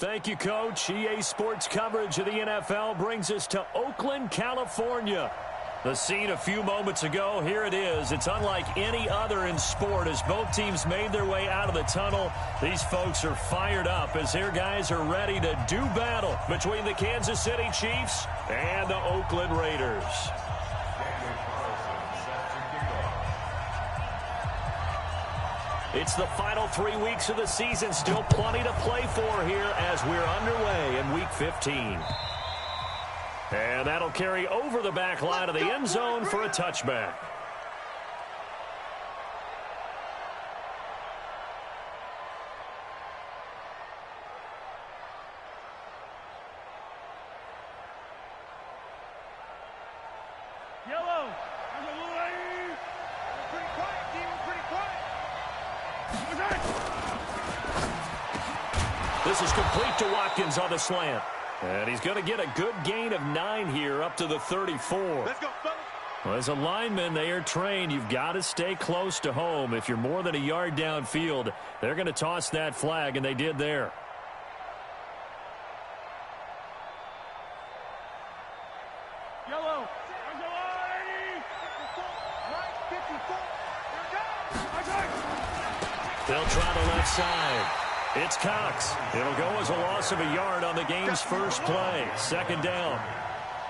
Thank you, Coach. EA Sports coverage of the NFL brings us to Oakland, California. The scene a few moments ago, here it is. It's unlike any other in sport as both teams made their way out of the tunnel. These folks are fired up as their guys are ready to do battle between the Kansas City Chiefs and the Oakland Raiders. It's the final 3 weeks of the season. Still plenty to play for here as we're underway in Week 15. And that'll carry over the back line of the end zone for a touchback. Yellow. Pretty quiet, team. Pretty quiet. This is complete to Watkins on the slant. And he's going to get a good gain of 9 here up to the 34. Let's go, fellas. Well, as a lineman, they are trained. You've got to stay close to home. If you're more than a yard downfield, they're going to toss that flag, and they did there. Yellow. They'll try the left side. It's Cox. It'll go as a loss of a yard on the game's first play. Second down.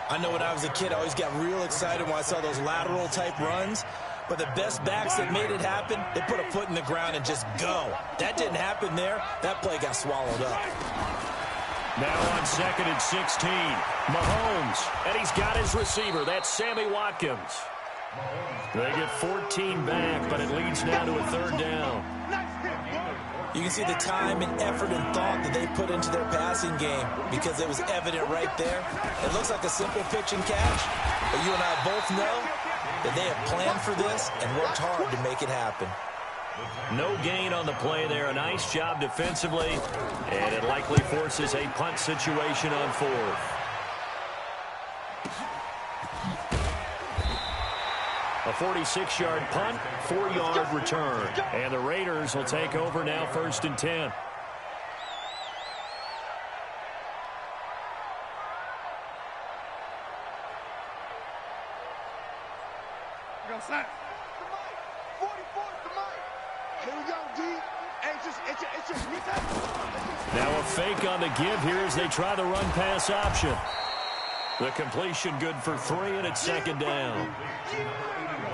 I know when I was a kid, I always got real excited when I saw those lateral-type runs. But the best backs that made it happen, they put a foot in the ground and just go. That didn't happen there. That play got swallowed up. Now on 2nd and 16. Mahomes. And he's got his receiver. That's Sammy Watkins. They get 14 back, but it leads now to a third down. You can see the time and effort and thought that they put into their passing game because it was evident right there. It looks like a simple pitch and catch, but you and I both know that they have planned for this and worked hard to make it happen. No gain on the play there. A nice job defensively, and it likely forces a punt situation on 4th. A 46-yard punt, 4-yard return. And the Raiders will take over now 1st and 10. Go, snap. 44 is the mic. Here we go, D. Hey, it's just now a fake on the give here as they try the run-pass option. The completion good for 3, and it's 2nd down.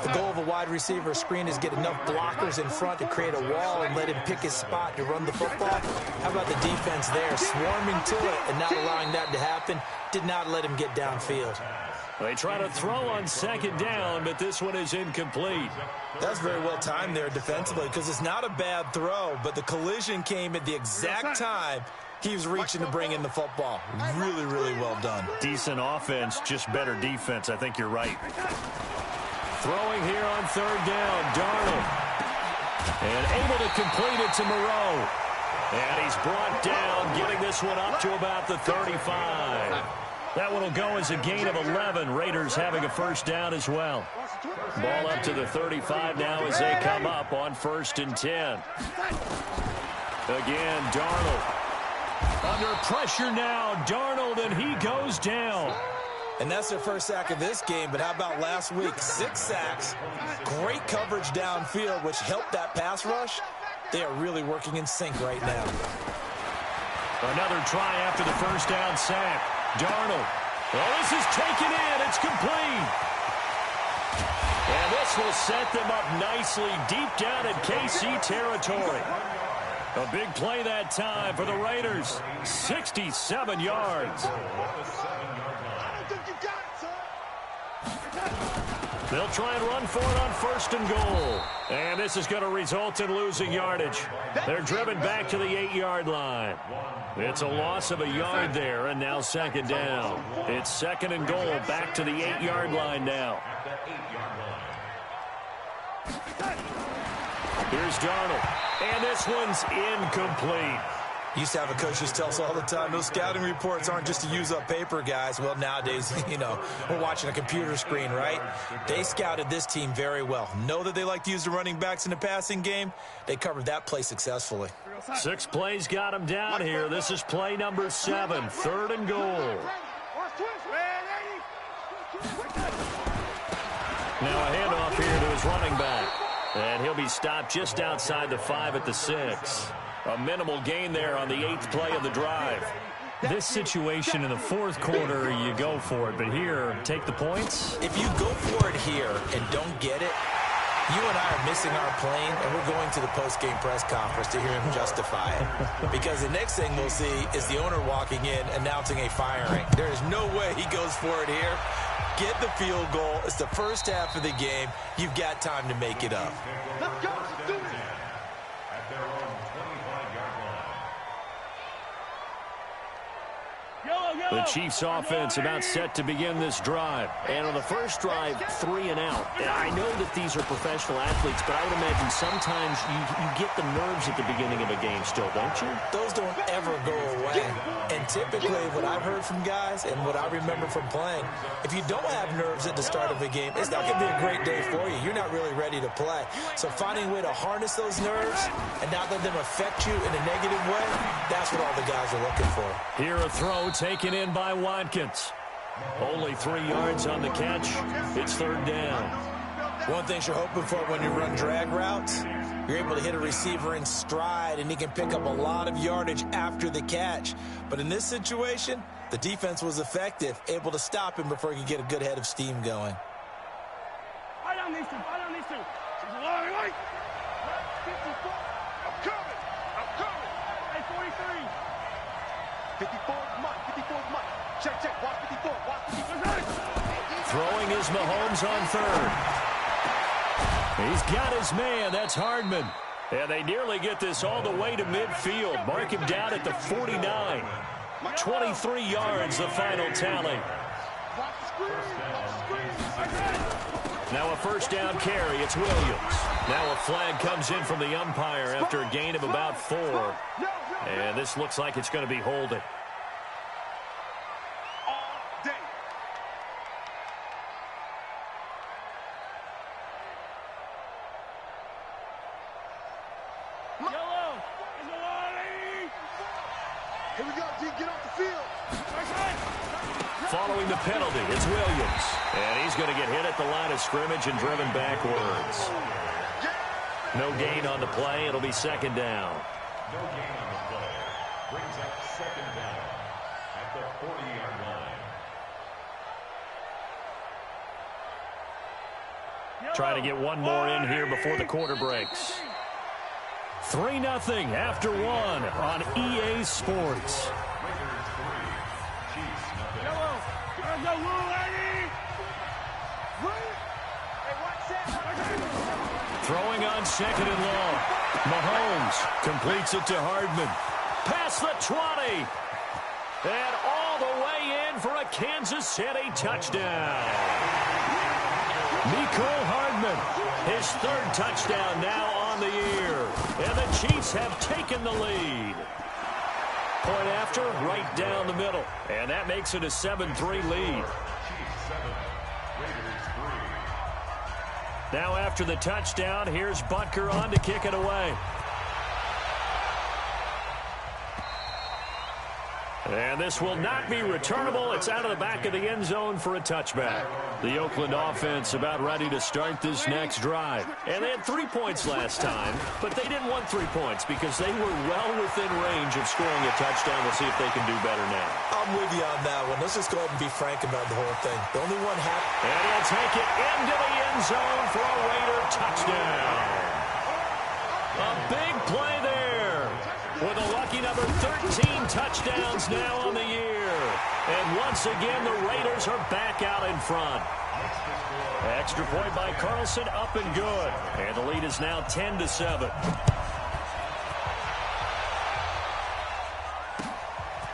The goal of a wide receiver screen is get enough blockers in front to create a wall and let him pick his spot to run the football. How about the defense there, swarming to it and not allowing that to happen? Did not let him get downfield. They try to throw on 2nd down, but this one is incomplete. That's very well timed there defensively because it's not a bad throw, but the collision came at the exact time he was reaching to bring in the football. Really, really well done. Decent offense, just better defense. I think you're right. Throwing here on 3rd down, Darnold. And able to complete it to Moreau. And he's brought down, getting this one up to about the 35. That one will go as a gain of 11. Raiders having a 1st down as well. Ball up to the 35 now as they come up on 1st and 10. Again, Darnold. Under pressure now, Darnold, and he goes down. And that's their first sack of this game, but how about last week? 6 sacks, great coverage downfield, which helped that pass rush. They are really working in sync right now. Another try after the 1st down sack. Darnold. Well, this is taken in. It's complete. And this will set them up nicely deep down in KC territory. A big play that time for the Raiders. 67 yards. They'll try and run for it on 1st and goal. And this is going to result in losing yardage. They're driven back to the 8-yard line. It's a loss of a yard there, and now 2nd down. It's 2nd and goal, back to the 8-yard line now. Here's Darnold. And this one's incomplete. Used to have a coach just tell us all the time, those scouting reports aren't just to use up paper, guys. Well, nowadays, you know, we're watching a computer screen, right? They scouted this team very well. Know that they like to use the running backs in the passing game. They covered that play successfully. 6 plays got him down here. This is play number 7, 3rd and goal. Now a handoff here to his running back. And he'll be stopped just outside the 5 at the 6. A minimal gain there on the 8th play of the drive. This situation in the 4th quarter, you go for it. But here, take the points. If you go for it here and don't get it, you and I are missing our plane, and we're going to the post-game press conference to hear him justify it. Because the next thing we'll see is the owner walking in, announcing a firing. There is no way he goes for it here. Get the field goal. It's the first half of the game. You've got time to make it up. Let's go. Do it. The Chiefs offense about set to begin this drive. And on the first drive, 3 and out. I know that these are professional athletes, but I would imagine sometimes you get the nerves at the beginning of a game still, don't you? Those don't ever go away. And typically what I've heard from guys and what I remember from playing, if you don't have nerves at the start of a game, it's not going to be a great day for you. You're not really ready to play. So finding a way to harness those nerves and not let them affect you in a negative way, that's what all the guys are looking for. Here a throw taken in by Watkins. Only 3 yards on the catch. It's 3rd down. One thing you're hoping for when you run drag routes, you're able to hit a receiver in stride, and he can pick up a lot of yardage after the catch. But in this situation, the defense was effective, able to stop him before he could get a good head of steam going. I don't need to. She's a long way. 54. I'm coming. Hey, 43. 54 is mine. 54 is mine. Check. Watch 54. Throwing is Mahomes on 3rd. He's got his man. That's Hardman. And they nearly get this all the way to midfield. Mark him down at the 49. 23 yards, the final tally. Now a first down carry. It's Williams. Now a flag comes in from the umpire after a gain of about 4. And this looks like it's going to be holding. Here we go, G. Get off the field. Following the penalty, it's Williams. And he's going to get hit at the line of scrimmage and driven backwards. No gain on the play. It'll be 2nd down. No gain on the play. Brings up 2nd down at the 40-yard line. Trying to get one more in here before the quarter breaks. 3-0 after 1 on EA Sports. Throwing on 2nd and long. Mahomes completes it to Hardman. Past the 20. And all the way in for a Kansas City touchdown. Mecole Hardman, his 3rd touchdown now on the year. And the Chiefs have taken the lead. Point after, right down the middle. And that makes it a 7-3 lead. Now after the touchdown, here's Butker on to kick it away. And this will not be returnable. It's out of the back of the end zone for a touchback. The Oakland offense about ready to start this next drive. And they had 3 points last time, but they didn't want 3 points because they were well within range of scoring a touchdown. We'll see if they can do better now. I'm with you on that one. Let's just go ahead and be frank about the whole thing. The only one happened. And he'll take it into the end zone for a Raider touchdown. A big play there. With a lucky number 13 touchdowns now on the year. And once again, the Raiders are back out in front. Extra point by Carlson, up and good. And the lead is now 10-7.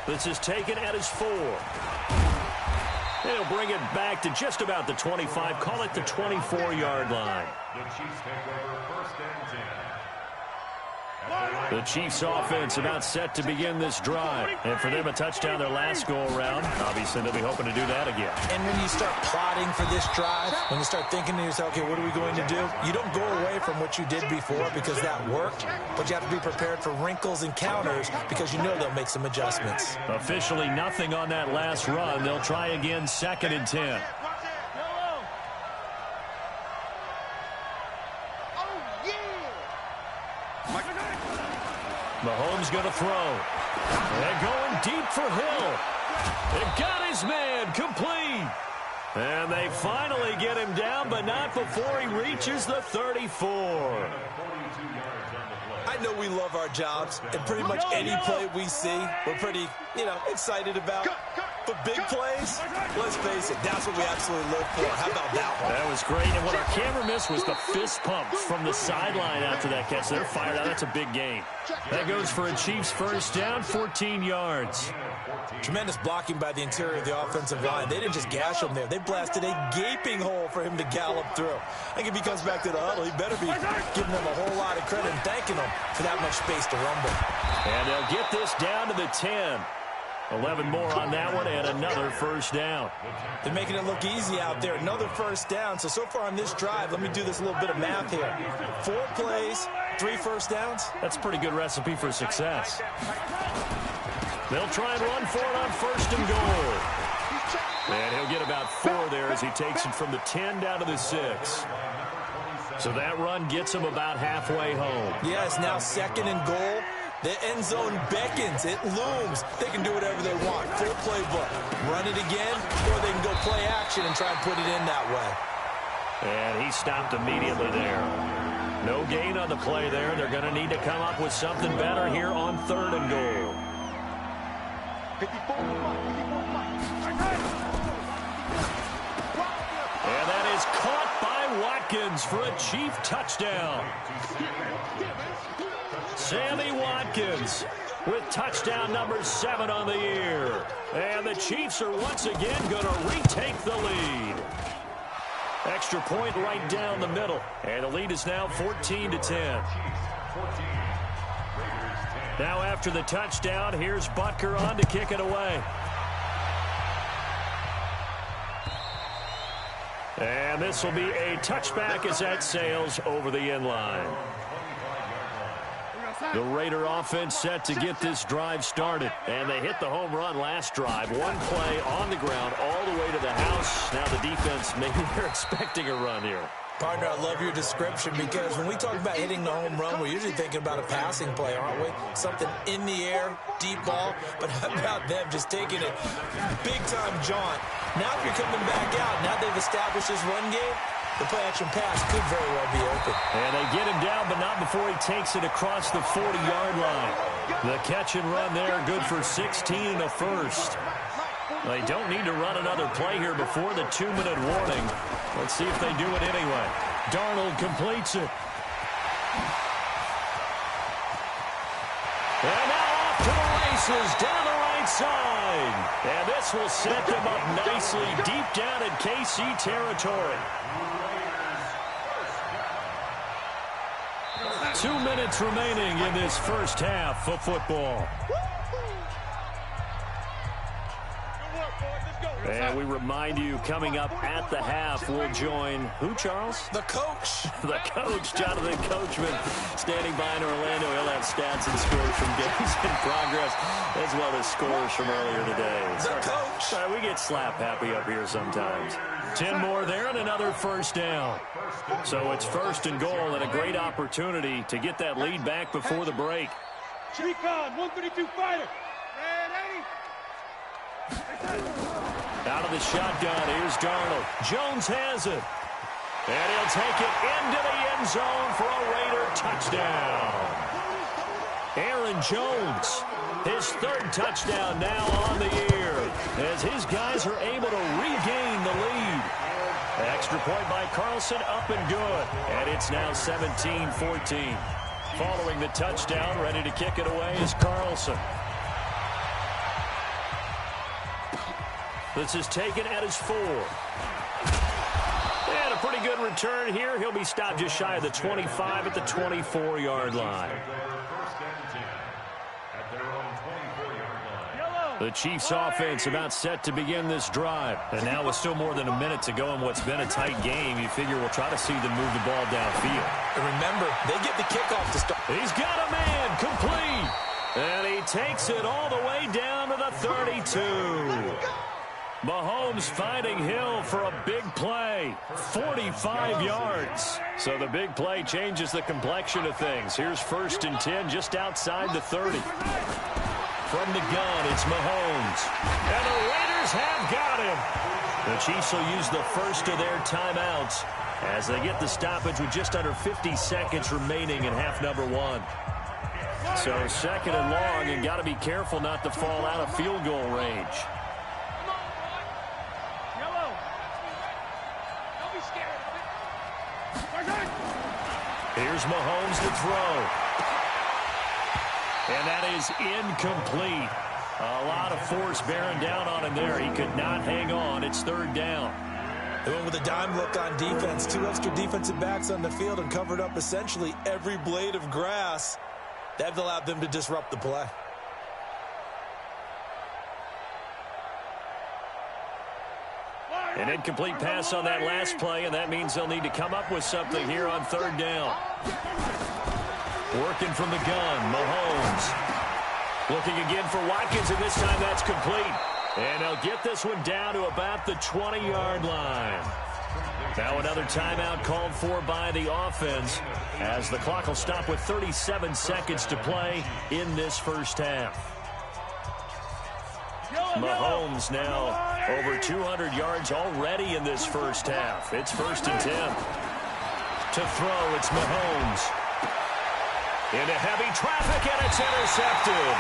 This is taken at his 4. They'll bring it back to just about the 25. Call it the 24-yard line. The Chiefs take over 1st and 10. The Chiefs offense about set to begin this drive. And for them, a touchdown their last go-around. Obviously, they'll be hoping to do that again. And when you start plotting for this drive, when you start thinking to yourself, okay, what are we going to do? You don't go away from what you did before because that worked, but you have to be prepared for wrinkles and counters because you know they'll make some adjustments. Officially nothing on that last run. They'll try again, 2nd and 10. Mahomes going to throw. And going deep for Hill. It got his man complete. And they finally get him down, but not before he reaches the 34. I know we love our jobs, and pretty much any play we see, we're pretty, excited about. But big plays, let's face it, that's what we absolutely live for. How about that one? That was great, and what our camera missed was the fist pump from the sideline after that catch. They're fired out. That's a big gain. That goes for a Chiefs first down, 14 yards. Tremendous blocking by the interior of the offensive line. They didn't just gash him there. They blasted a gaping hole for him to gallop through. I think if he comes back to the huddle, he better be giving them a whole lot of credit and thanking them for that much space to rumble. And they'll get this down to the 10. 11 more on that one, and another first down. They're making it look easy out there. Another first down. So far on this drive, let me do this little bit of math here. 4 plays, 3 first downs. That's a pretty good recipe for success. They'll try and run for it on 1st and goal. And he'll get about 4 there as he takes it from the 10 down to the 6. So that run gets him about halfway home. Yes, now 2nd and goal. The end zone beckons. It looms. They can do whatever they want. Full playbook. Run it again, or they can go play action and try and put it in that way. And he stopped immediately there. No gain on the play there. They're going to need to come up with something better here on 3rd and goal. And that is caught by Watkins for a Chief touchdown. Sammy Watkins with touchdown number 7 on the year. And the Chiefs are once again going to retake the lead. Extra point right down the middle. And the lead is now 14-10. Now after the touchdown, here's Butker on to kick it away. And this will be a touchback as that sails over the end line. The Raider offense set to get this drive started. And they hit the home run last drive. 1 play on the ground all the way to the house. Now the defense, maybe they're expecting a run here. Partner, I love your description because when we talk about hitting the home run, we're usually thinking about a passing play, aren't we? Something in the air, deep ball. But how about them just taking a big-time jaunt? Now if you're coming back out, now they've established this run game, the play-action pass could very well be open. And they get him down, but not before he takes it across the 40-yard line. The catch and run there, good for 16 and a first. They don't need to run another play here before the 2-minute warning. Let's see if they do it anyway. Darnold completes it. And now off to the races down the right side. And this will set them up nicely deep down in KC territory. 2 minutes remaining in this first half of football. And we remind you, coming up at the half, we'll join who, Charles? The coach. The coach, Jonathan Coachman, standing by in Orlando. He'll have stats and scores from games in progress, as well as scores from earlier today. The coach. We get slap happy up here sometimes. 10 more there and another first down. So it's 1st and goal and a great opportunity to get that lead back before the break. Recon, 132 fighter. Out of the shotgun, here's Darnold. Jones has it. And he'll take it into the end zone for a Raider touchdown. Aaron Jones, his 3rd touchdown now on the year, as his guys are able to regain the lead. Extra point by Carlson, up and good. And it's now 17-14. Following the touchdown, ready to kick it away is Carlson. This is taken at his 4. And a pretty good return here. He'll be stopped just shy of the 25 at the 24-yard line. First and 10 at their own 24-yard line. The Chiefs offense about set to begin this drive. And now with still more than a minute to go in what's been a tight game, you figure we'll try to see them move the ball downfield. And remember, they get the kickoff to start. He's got a man complete. And he takes it all the way down to the 32. Mahomes finding Hill for a big play. 45 yards. So the big play changes the complexion of things. Here's 1st and 10 just outside the 30. From the gun, it's Mahomes. And the Raiders have got him. The Chiefs will use the first of their timeouts as they get the stoppage with just under 50 seconds remaining in half number 1. So 2nd and long, and got to be careful not to fall out of field goal range. Here's Mahomes to throw. And that is incomplete. A lot of force bearing down on him there. He could not hang on. It's 3rd down. They went with a dime look on defense. 2 extra defensive backs on the field and covered up essentially every blade of grass. That allowed them to disrupt the play. An incomplete pass on that last play, and that means they'll need to come up with something here on 3rd down. Working from the gun, Mahomes. Looking again for Watkins, and this time that's complete. And they'll get this one down to about the 20-yard line. Now another timeout called for by the offense as the clock will stop with 37 seconds to play in this first half. Mahomes now over 200 yards already in this first half. It's 1st and 10. To throw, it's Mahomes. Into heavy traffic, and it's intercepted.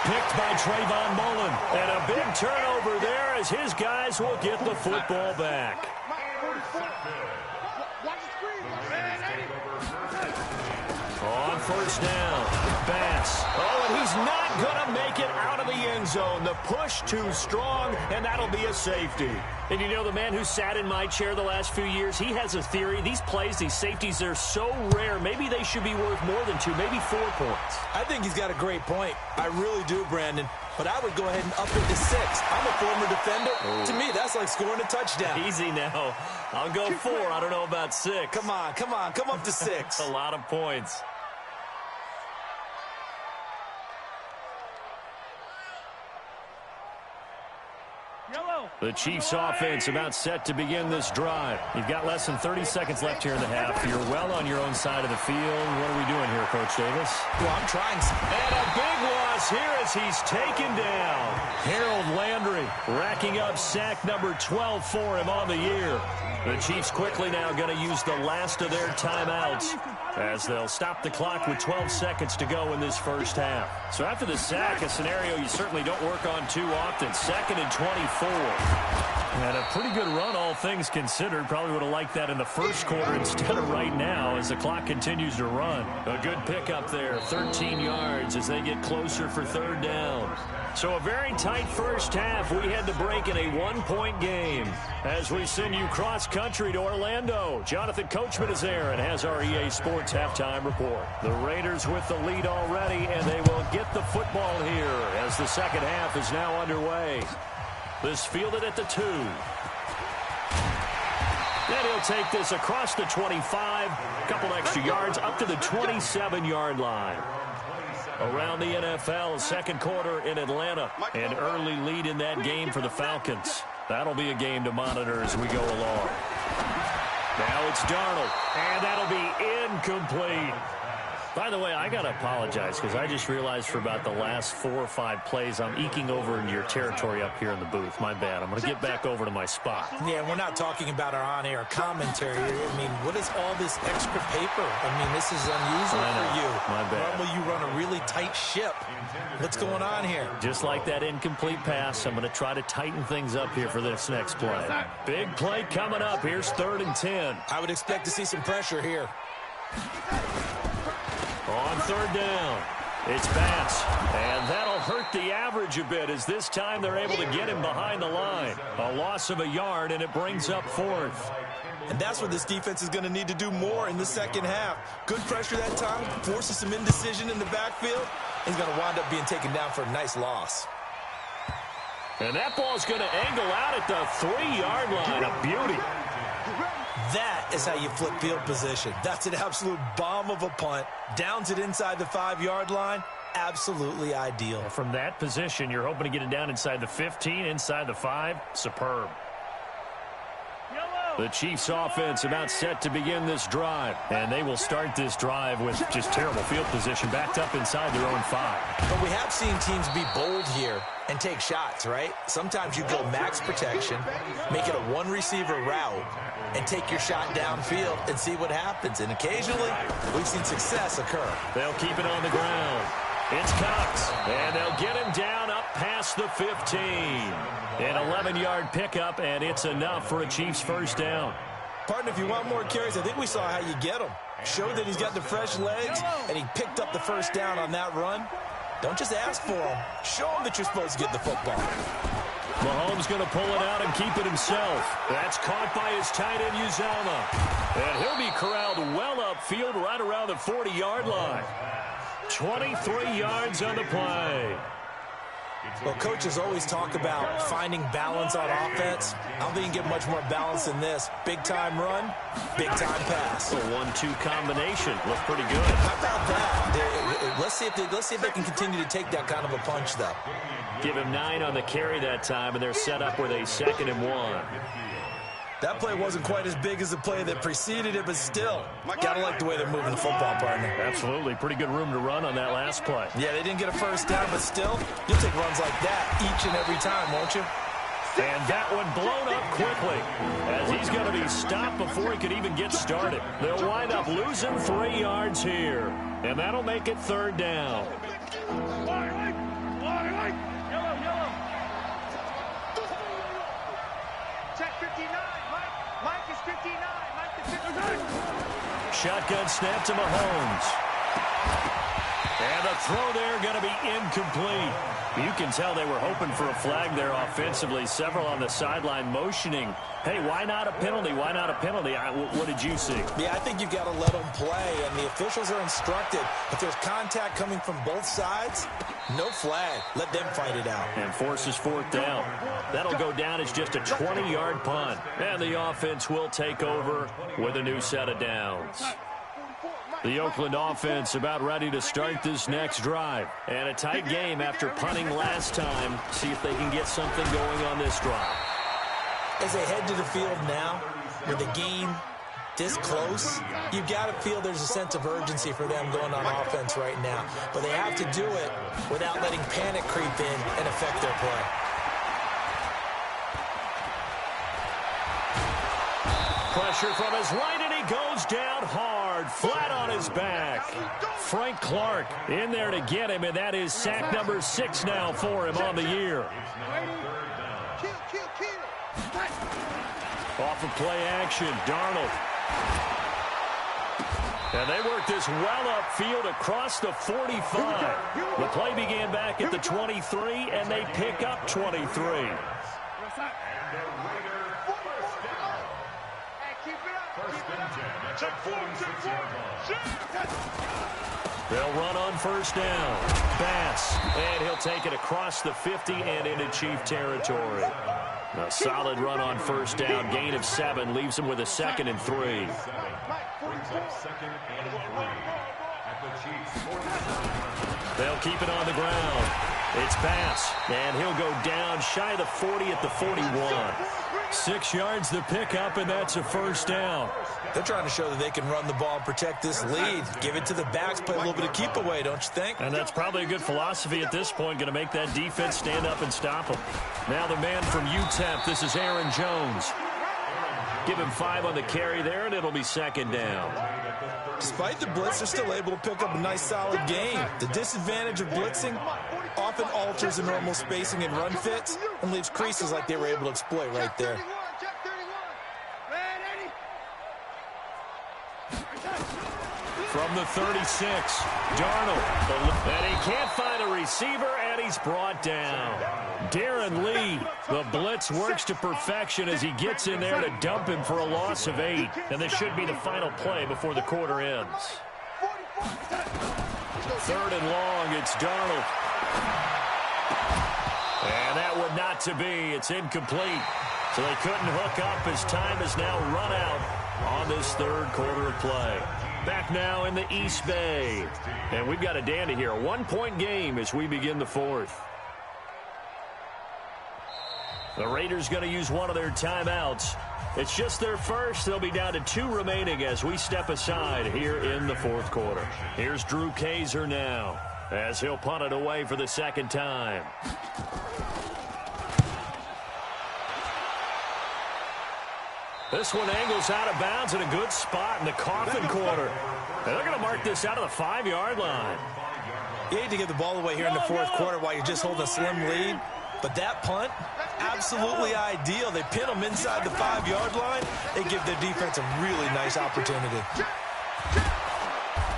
Picked by Trayvon Mullen. And a big turnover there as his guys will get the football back. On 1st down, Bass. Oh, and he's not going to make it out of the end zone. The push too strong, and that'll be a safety. And you know, the man who sat in my chair the last few years, he has a theory. These plays, these safeties, they're so rare. Maybe they should be worth more than 2, maybe 4 points. I think he's got a great point. I really do, Brandon. But I would go ahead and up it to 6. I'm a former defender. Oh. To me, that's like scoring a touchdown. Easy now. I'll go 4. I don't know about 6. Come on. Come up to 6. A lot of points. The Chiefs offense about set to begin this drive. You've got less than 30 seconds left here in the half. You're well on your own side of the field. What are we doing here, Coach Davis? Well, I'm trying. And a big loss here as he's taken down. Harold Landry racking up sack number 12 for him on the year. The Chiefs quickly now going to use the last of their timeouts as they'll stop the clock with 12 seconds to go in this first half. So after the sack, a scenario you certainly don't work on too often. 2nd and 24. And a pretty good run, all things considered. Probably would have liked that in the first quarter instead of right now as the clock continues to run. A good pickup there, 13 yards as they get closer for 3rd down. So a very tight first half. We had to break in a 1-point game as we send you cross-country to Orlando. Jonathan Coachman is there and has our EA Sports halftime report. The Raiders with the lead already, and they will get the football here as the second half is now underway. This fielded at the 2. Then he'll take this across the 25, a couple extra yards up to the 27-yard line. Around the NFL, 2nd quarter in Atlanta. An early lead in that game for the Falcons. That'll be a game to monitor as we go along. Now it's Darnold, and that'll be incomplete. By the way, I got to apologize because I just realized for about the last 4 or 5 plays, I'm eking over into your territory up here in the booth. My bad. I'm going to get back over to my spot. Yeah, we're not talking about our on-air commentary. I mean, what is all this extra paper? I mean, this is unusual for you. My bad. Normally you run a really tight ship. What's going on here? Just like that incomplete pass, I'm going to try to tighten things up here for this next play. Big play coming up. Here's 3rd and 10. I would expect to see some pressure here. On 3rd down, it's Bass, and that'll hurt the average a bit as this time they're able to get him behind the line. A loss of a yard, and it brings up 4th. And that's what this defense is going to need to do more in the second half. Good pressure that time, forces some indecision in the backfield. He's going to wind up being taken down for a nice loss. And that ball's going to angle out at the 3-yard line. A beauty. That is how you flip field position. That's an absolute bomb of a punt. Downs it inside the 5-yard line. Absolutely ideal. From that position, you're hoping to get it down inside the 15, inside the 5. Superb. The Chiefs offense about set to begin this drive. And they will start this drive with just terrible field position backed up inside their own 5. But we have seen teams be bold here and take shots, right? Sometimes you go max protection, make it a one-receiver route, and take your shot downfield and see what happens. And occasionally, we've seen success occur. They'll keep it on the ground. It's Cox, and they'll get him down up past the 15. An 11-yard pickup, and it's enough for a Chiefs first down. Partner, if you want more carries, I think we saw how you get him. Showed that he's got the fresh legs, and he picked up the first down on that run. Don't just ask for him. Show him that you're supposed to get the football. Mahomes going to pull it out and keep it himself. That's caught by his tight end, Uzomah. And he'll be corralled well upfield right around the 40-yard line. 23 yards on the play. Well, coaches always talk about finding balance on offense. I don't think you can get much more balance than this. Big-time run, big-time pass. A 1-2 combination. Looks pretty good. How about that? Let's see if they can continue to take that kind of a punch, though. Give him 9 on the carry that time, and they're set up with a 2nd and 1. That play wasn't quite as big as the play that preceded it, but still, gotta like the way they're moving the football, partner. Absolutely. Pretty good room to run on that last play. Yeah, they didn't get a first down, but still, you'll take runs like that each and every time, won't you? And that one blown up quickly as he's going to be stopped before he could even get started. They'll wind up losing 3 yards here, and that'll make it 3rd down. Shotgun snap to Mahomes. And the throw there going to be incomplete. You can tell they were hoping for a flag there offensively. Several on the sideline motioning. Hey, why not a penalty? Why not a penalty? What did you see? Yeah, I think you've got to let them play, and the officials are instructed. If there's contact coming from both sides, no flag. Let them fight it out. And forces 4th down. That'll go down as just a 20-yard punt. And the offense will take over with a new set of downs. The Oakland offense about ready to start this next drive. And a tight game after punting last time. See if they can get something going on this drive. As they head to the field now, with the game this close, you've got to feel there's a sense of urgency for them going on offense right now. But they have to do it without letting panic creep in and affect their play. Pressure from his right, and he goes down hard, flat on his back. Frank Clark in there to get him, and that is sack number 6 now for him on the year. Off of play action, Darnold. And they work this well upfield across the 45. The play began back at the 23, and they pick up 23. They'll run on first down. Bass, and he'll take it across the 50 and into Chief territory. A solid run on first down. Gain of 7 leaves him with a 2nd and 3. They'll keep it on the ground. It's Bass, and he'll go down shy of the 40 at the 41. 6 yards the pickup, and that's a first down. They're trying to show that they can run the ball and protect this lead. Give it to the backs, play a little bit of keep away, don't you think? And that's probably a good philosophy at this point, going to make that defense stand up and stop them. Now the man from UTEP, this is Aaron Jones. Give him 5 on the carry there, and it'll be 2nd down. Despite the blitz, they're still able to pick up a nice, solid gain. The disadvantage of blitzing often alters the normal spacing and run fits and leaves creases like they were able to exploit right there. from the 36. Darnold. And he can't find a receiver, and he's brought down. Darren Lee, the blitz works to perfection as he gets in there to dump him for a loss of 8. And this should be the final play before the quarter ends. 3rd and long, it's Darnold. And that would not to be. It's incomplete. So they couldn't hook up as time has now run out on this 3rd quarter of play. Back now in the East Bay. And we've got a dandy here. A 1-point game as we begin the 4th. The Raiders going to use one of their timeouts. It's just their first. They'll be down to 2 remaining as we step aside here in the 4th quarter. Here's Drew Kaiser now as he'll punt it away for the 2nd time. This one angles out of bounds in a good spot in the coffin corner. And they're going to mark this out of the 5-yard line. You hate to give the ball away here in the 4th quarter while you're just holding a slim lead. But that punt, absolutely ideal. They pin them inside the 5-yard line. They give their defense a really nice opportunity.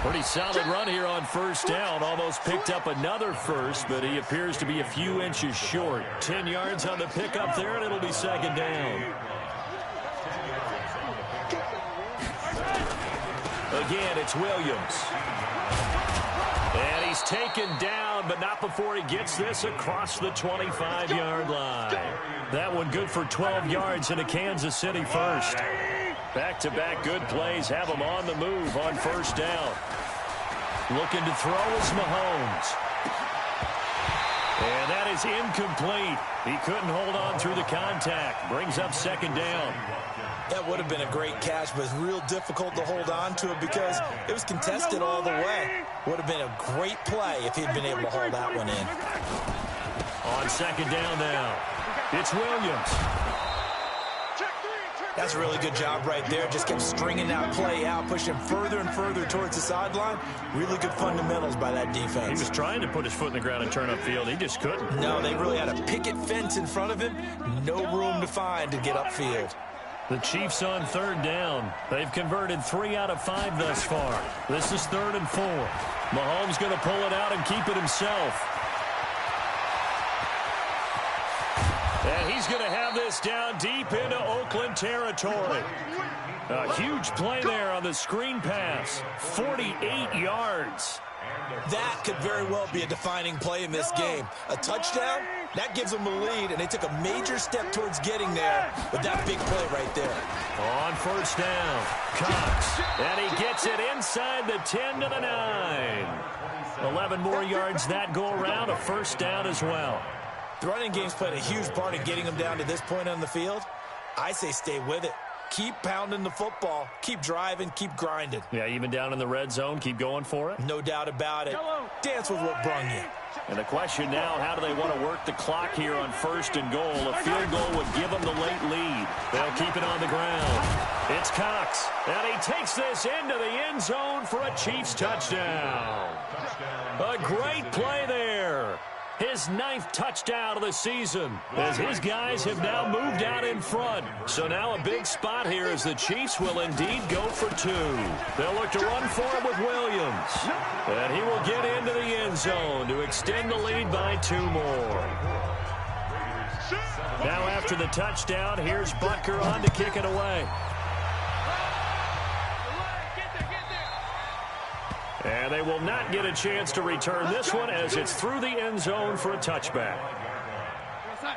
Pretty solid run here on 1st down. Almost picked up another first, but he appears to be a few inches short. 10 yards on the pickup there, and it'll be 2nd down. Again, it's Williams. And he's taken down, but not before he gets this across the 25-yard line. That one good for 12 yards into Kansas City first. Back-to-back good plays have him on the move on 1st down. Looking to throw is Mahomes. And that is incomplete. He couldn't hold on through the contact. Brings up 2nd down. That would have been a great catch, but it's real difficult to hold on to it because it was contested all the way. Would have been a great play if he'd been able to hold that one in. On 2nd down now, it's Williams. That's a really good job right there. Just kept stringing that play out, pushing further and further towards the sideline. Really good fundamentals by that defense. He was trying to put his foot in the ground and turn upfield. He just couldn't. No, they really had a picket fence in front of him. No room to find to get upfield. The Chiefs on 3rd down. They've converted 3 out of 5 thus far. This is 3rd and 4. Mahomes going to pull it out and keep it himself. And he's going to have this down deep into Oakland territory. A huge play there on the screen pass. 48 yards. That could very well be a defining play in this game. A touchdown, that gives them a lead, and they took a major step towards getting there with that big play right there. On 1st down, Cox. And he gets it inside the 10 to the 9. 11 more yards that go around, a 1st down as well. The running game's played a huge part in getting them down to this point on the field. I say stay with it. Keep pounding the football. Keep driving. Keep grinding. Yeah, even down in the red zone, keep going for it. No doubt about it. Dance with what brung you. And the question now, how do they want to work the clock here on 1st and goal? A field goal would give them the late lead. They'll keep it on the ground. It's Cox. And he takes this into the end zone for a Chiefs touchdown. A great play there. His 9th touchdown of the season as his guys have now moved out in front. So now a big spot here as the Chiefs will indeed go for 2. They'll look to run for it with Williams. And he will get into the end zone to extend the lead by 2 more. Now after the touchdown, here's Butker on to kick it away. And they will not get a chance to return this one as it's through the end zone for a touchback.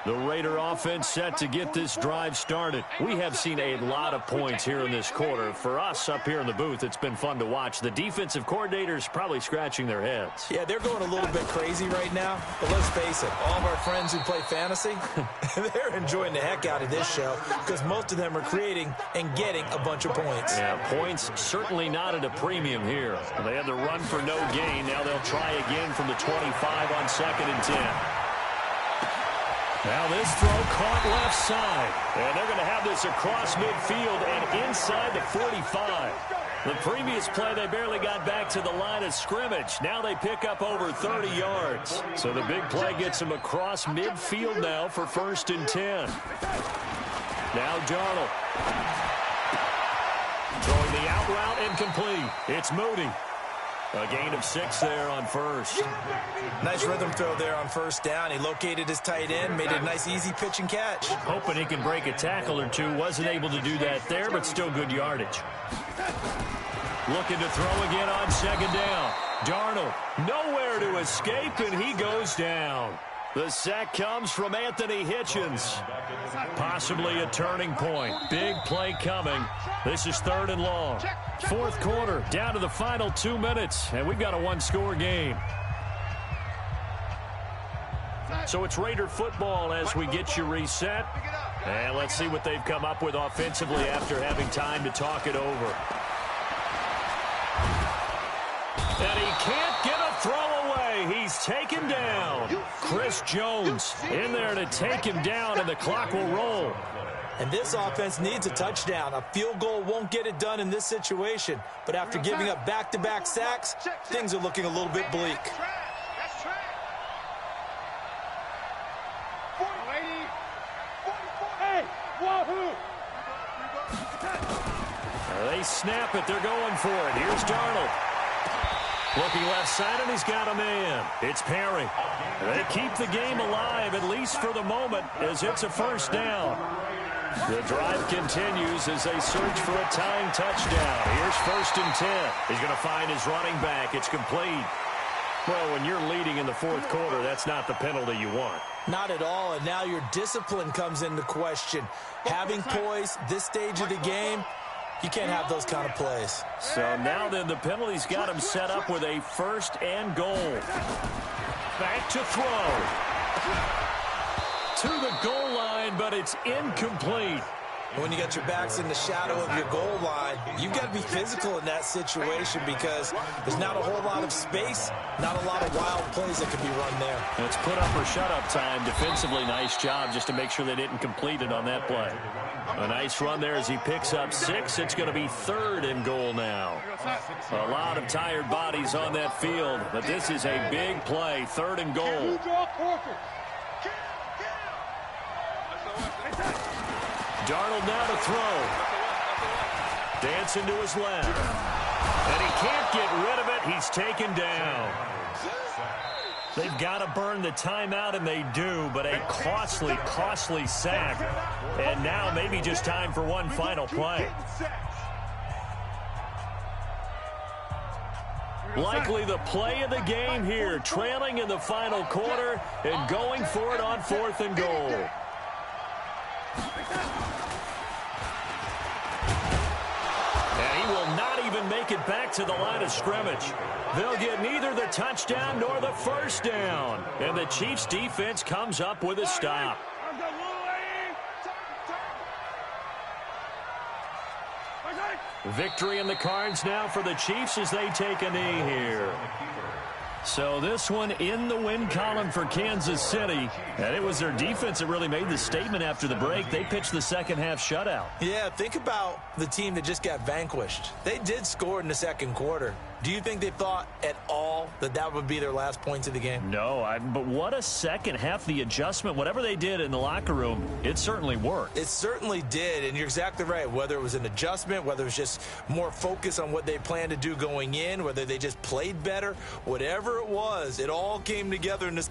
The Raider offense set to get this drive started. We have seen a lot of points here in this quarter. For us up here in the booth, it's been fun to watch. The defensive coordinators probably scratching their heads. Yeah, they're going a little bit crazy right now. But let's face it, all of our friends who play fantasy, they're enjoying the heck out of this show because most of them are creating and getting a bunch of points. Yeah, points certainly not at a premium here. They had to run for no gain. Now they'll try again from the 25 on 2nd and 10. Now this throw caught left side. And they're going to have this across midfield and inside the 45. The previous play, they barely got back to the line of scrimmage. Now they pick up over 30 yards. So the big play gets them across midfield now for 1st and 10. Now Darnold. Throwing the the out route incomplete. It's Moody. A gain of 6 there on first. Nice rhythm throw there on first down. He located his tight end, made it a nice easy pitch and catch. Hoping he can break a tackle or two. Wasn't able to do that there, but still good yardage. Looking to throw again on second down. Darnold nowhere to escape, and he goes down. The sack comes from Anthony Hitchens. Possibly a turning point. Big play coming. This is 3rd and long. Fourth quarter, down to the final 2 minutes, and we've got a one-score game. So it's Raider football as we get you reset. And let's see what they've come up with offensively after having time to talk it over. And he can't get a throw away. He's taken down. Chris Jones in there to take him down, and the clock will roll. And this offense needs a touchdown. A field goal won't get it done in this situation. But after giving up back-to-back sacks, things are looking a little bit bleak. They snap it. They're going for it. Here's Darnold. Looking left side, and he's got a man. It's Perry. They keep the game alive, at least for the moment, as it's a first down. The drive continues as they search for a tying touchdown. Here's 1st and 10. He's going to find his running back. It's complete. Well, when you're leading in the fourth quarter, that's not the penalty you want. Not at all, and now your discipline comes into question. Having poise this stage of the game, you can't have those kind of plays. So now then the penalty's got him set up with a 1st and goal. Back to throw. To the goal line, but it's incomplete. When you got your backs in the shadow of your goal line, you've got to be physical in that situation because there's not a whole lot of space, not a lot of wild plays that can be run there. It's put up or shut up time. Defensively, nice job just to make sure they didn't complete it on that play. A nice run there as he picks up 6. It's going to be 3rd and goal now. A lot of tired bodies on that field, but this is a big play. 3rd and goal. Darnold now to throw. Dancing to his left. And he can't get rid of it. He's taken down. They've got to burn the timeout, and they do, but a costly, costly sack. And now maybe just time for one final play. Likely the play of the game here, trailing in the final quarter and going for it on 4th and goal. And he will not even make it back to the line of scrimmage. They'll get neither the touchdown nor the first down. And the Chiefs defense comes up with a stop. Victory in the cards now for the Chiefs as they take a knee here. So this one in the win column for Kansas City. And it was their defense that really made the statement after the break. They pitched the second half shutout. Yeah, think about the team that just got vanquished. They did score in the second quarter. Do you think they thought at all that that would be their last points of the game? No, but what a second half. The adjustment, whatever they did in the locker room, it certainly worked. It certainly did, and you're exactly right. Whether it was an adjustment, whether it was just more focus on what they planned to do going in, whether they just played better, whatever it was, it all came together in this